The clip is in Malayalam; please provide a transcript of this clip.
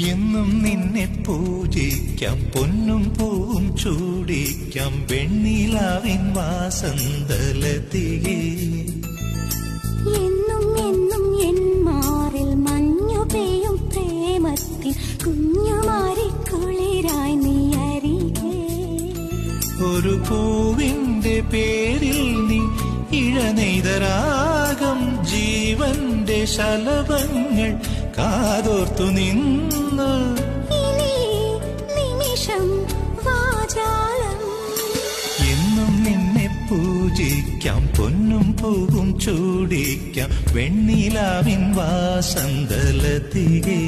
എന്നും നിന്നെ പൂജിക്കാം, പൊന്നും പൂവും ചൂടിക്കാം, വെണ്ണിലാവിൻ വാസന്തലതികേ. എന്നും എന്നും എൻ മാറിൽ മഞ്ഞു പെയ്യും പ്രേമത്തിൽ കുഞ്ഞുമാരിക്കുളിരായി നീ അരികേ. ഒരു പൂവിന്റെ പേരിൽ നീ ഇഴനെയ്തരാഗം, ജീവന്റെ ശലഭങ്ങൾ കാതോർത്തു നിന്നു. നിമിഷം വാചാലം എന്നും നിന്നെ പൂജിക്കാം, പൊന്നും പൂവും ചൂടിക്കാം, വെണ്ണിലാവിൻ വാസന്തലതികേ.